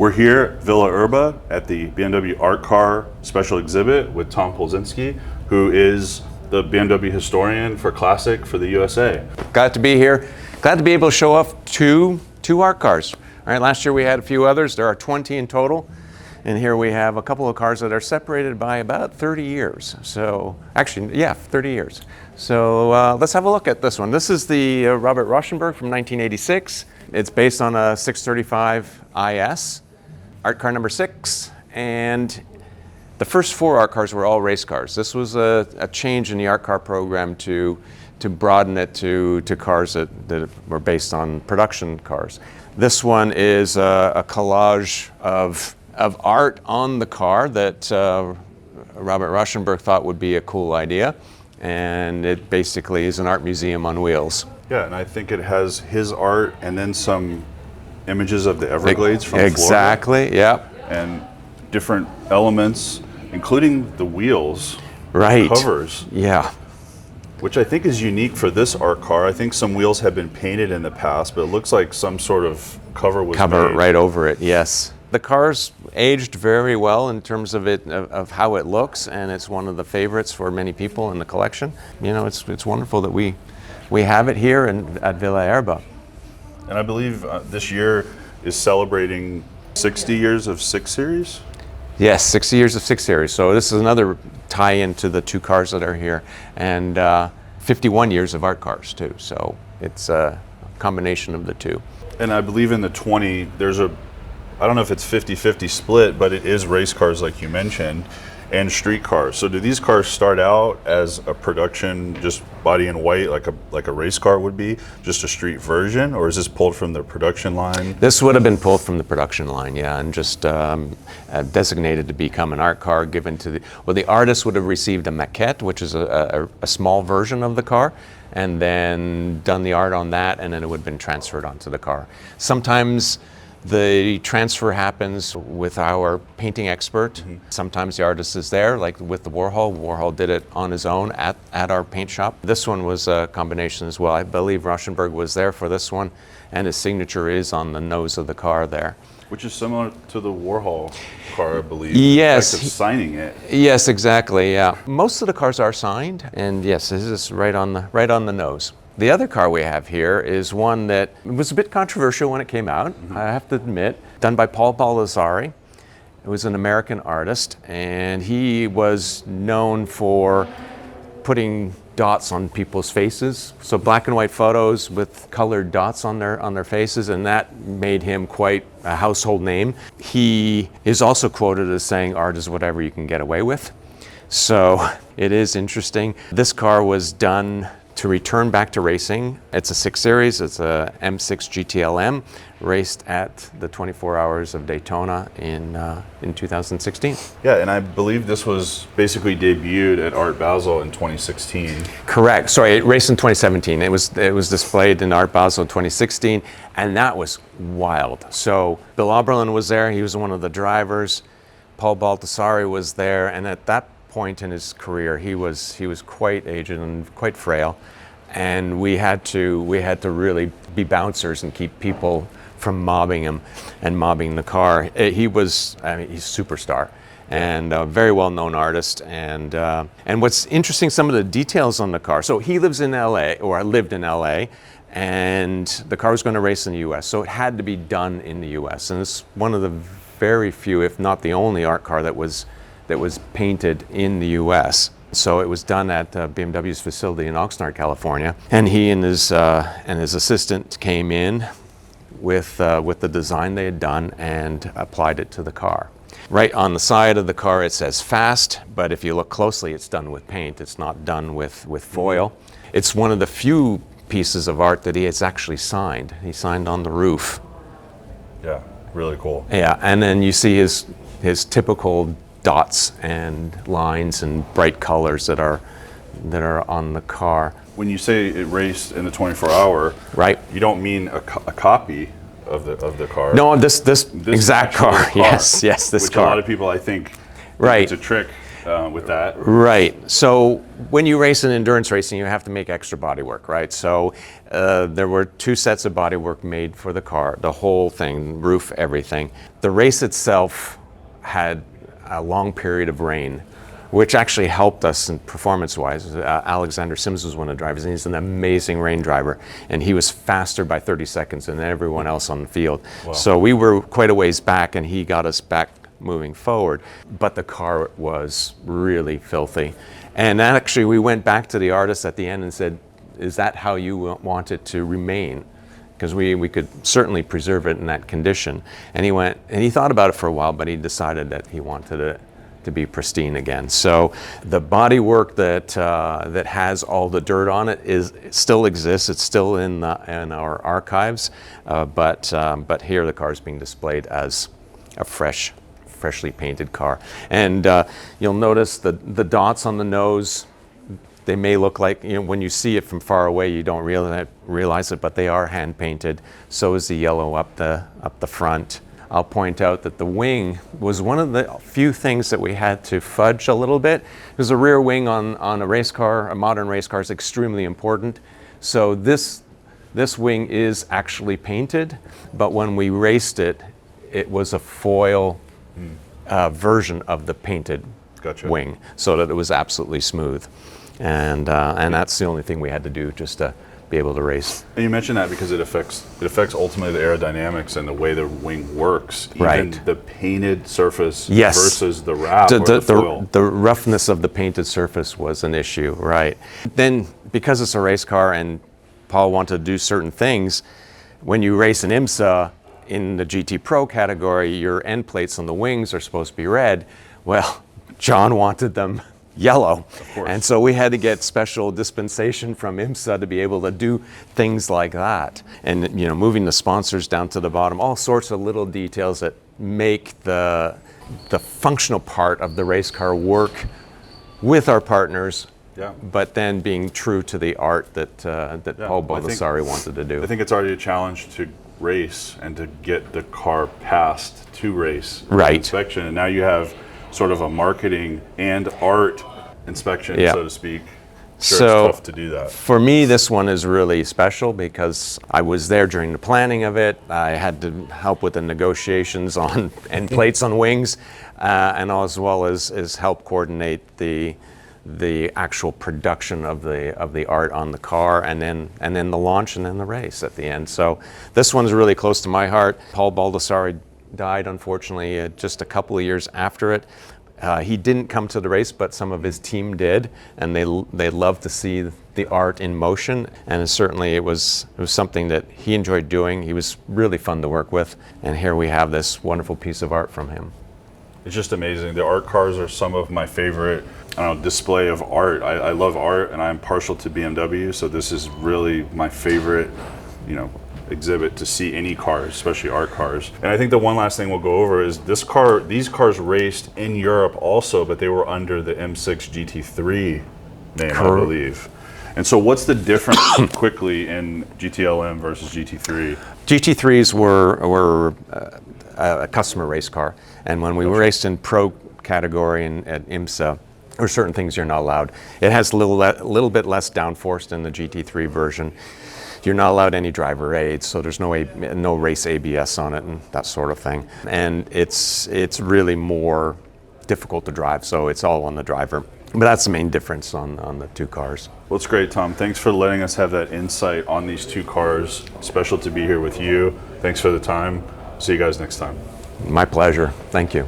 We're here at Villa Erba at the BMW Art Car Special Exhibit with Tom Polzinski, who is the BMW historian for Classic for the USA. Glad to be here. Glad to be able to show off two art cars. All right, last year we had a few others. There are 20 in total. And here we have a couple of cars that are separated by about 30 years. So, actually, yeah, 30 years. So let's have a look at this one. This is the Robert Rauschenberg from 1986. It's based on a 635 IS, art car number 6. And the first 4 art cars were all race cars. This was a change in the art car program to broaden it to cars that were based on production cars. This one is a collage of art on the car that Robert Rauschenberg thought would be a cool idea, and it basically is an art museum on wheels. Yeah, and I think it has his art and then some images of the Everglades from Exactly, Florida. Yeah. And different elements, including the wheels, right. Covers. Yeah. Which I think is unique for this art car. I think some wheels have been painted in the past, but it looks like some sort of cover was made. Right over it, yes. The car's aged very well in terms of how it looks, and it's one of the favorites for many people in the collection. You know, it's wonderful that we have it here at Villa Erba. And I believe this year is celebrating 60 years of 6 Series? Yes, 60 years of 6 Series. So this is another tie-in to the 2 cars that are here, and 51 years of art cars too. So it's a combination of the 2. And I believe in the 20, there's I don't know if it's 50-50 split, but it is race cars like you mentioned, and street cars. So do these cars start out as a production, just body in white, like a race car would be, just a street version, or is this pulled from the production line? This would have been pulled from the production line, yeah, and just designated to become an art car, given to the artist would have received a maquette, which is a small version of the car, and then done the art on that, and then it would have been transferred onto the car. Sometimes the transfer happens with our painting expert. Mm-hmm. Sometimes the artist is there, like with the Warhol. Warhol did it on his own at our paint shop. This one was a combination as well. I believe Rauschenberg was there for this one, and his signature is on the nose of the car there. Which is similar to the Warhol car, I believe. Yes. The fact of signing it. Yes, exactly, yeah. Most of the cars are signed, and yes, this is right on the nose. The other car we have here is one that was a bit controversial when it came out, mm-hmm. I have to admit, done by Paul Baldassari. It was an American artist, and he was known for putting dots on people's faces, so black and white photos with colored dots on their faces, and that made him quite a household name. He is also quoted as saying, "Art is whatever you can get away with." So it is interesting. This car was done to return back to racing. It's a 6 Series, it's a M6 GTLM, raced at the 24 Hours of Daytona in 2016. Yeah, and I believe this was basically debuted at Art Basel in 2016. Correct, sorry, it raced in 2017. It was displayed in Art Basel in 2016, and that was wild. So Bill Oberlin was there, he was one of the drivers. Paul Baldassari was there, and at that point in his career, he was quite aged and quite frail, and we had to really be bouncers and keep people from mobbing him and mobbing the car. He's a superstar and a very well-known artist. And what's interesting, some of the details on the car. So he lives in LA, or lived in LA, and the car was going to race in the U.S. So it had to be done in the U.S. And it's one of the very few, if not the only, art car that was painted in the U.S. So it was done at BMW's facility in Oxnard, California, and he and his assistant came in with the design they had done and applied it to the car. Right on the side of the car it says fast, but if you look closely, it's done with paint. It's not done with foil. It's one of the few pieces of art that he has actually signed. He signed on the roof. Yeah, really cool. Yeah, and then you see his typical dots and lines and bright colors that are on the car. When you say it raced in the 24-hour, right? You don't mean a copy of the car. No, this exact car. Yes, this which car. A lot of people, I think right. It's a trick. with that. Right. So when you race in endurance racing, you have to make extra bodywork, right? So there were 2 sets of bodywork made for the car, the whole thing, roof, everything. The race itself had a long period of rain, which actually helped us in performance-wise. Alexander Sims was one of the drivers, and he's an amazing rain driver, and he was faster by 30 seconds than everyone else on the field. Wow. So we were quite a ways back, and he got us back moving forward, but the car was really filthy. And actually we went back to the artist at the end and said, is that how you want it to remain? Because we could certainly preserve it in that condition. And he went, and he thought about it for a while, but he decided that he wanted it to be pristine again. So the bodywork that has all the dirt on it still exists. It's still in our archives, but here the car is being displayed as a freshly painted car. And you'll notice the dots on the nose. They may look like, when you see it from far away, you don't realize it, but they are hand painted. So is the yellow up the front. I'll point out that the wing was one of the few things that we had to fudge a little bit, because the rear wing on a race car, a modern race car, is extremely important. So this wing is actually painted, but when we raced it, it was a foil version of the painted wing, so that it was absolutely smooth. And that's the only thing we had to do just to be able to race. And you mentioned that because it affects ultimately the aerodynamics and the way the wing works. Even right. The painted surface yes. versus the wrap or the foil. The roughness of the painted surface was an issue, right? Then, because it's a race car and Paul wanted to do certain things, when you race an IMSA in the GT Pro category, your end plates on the wings are supposed to be red. Well, John wanted them yellow, and so we had to get special dispensation from IMSA to be able to do things like that. And moving the sponsors down to the bottom, all sorts of little details that make the functional part of the race car work with our partners, but then being true to the art that Paul Baldessari wanted to do. I think it's already a challenge to race and to get the car passed to race inspection, and now you have sort of a marketing and art inspection, so to speak. Sure, so it's tough to do that. For me, this one is really special because I was there during the planning of it. I had to help with the negotiations on end plates on wings, and as well as help coordinate the actual production of the art on the car, and then the launch, and then the race at the end. So this one's really close to my heart. Paul Baldessari died, unfortunately, just a couple of years after it. He didn't come to the race, but some of his team did, and they loved to see the art in motion. And certainly it was something that he enjoyed doing. He was really fun to work with, and here we have this wonderful piece of art from him. It's just amazing. The art cars are some of my favorite display of art. I love art, and I'm partial to BMW, so this is really my favorite exhibit to see any cars, especially art cars. And I think the one last thing we'll go over is these cars raced in Europe also, but they were under the M6 GT3 name, I believe. And so what's the difference quickly in GTLM versus GT3? GT3s were a customer race car, and when we raced in pro category at IMSA, there are certain things you're not allowed. It has a little bit less downforce than the GT3 version. You're not allowed any driver aids, so there's no race ABS on it and that sort of thing. And it's really more difficult to drive, so it's all on the driver. But that's the main difference on the two cars. Well, it's great, Tom. Thanks for letting us have that insight on these two cars. Special to be here with you. Thanks for the time. See you guys next time. My pleasure. Thank you.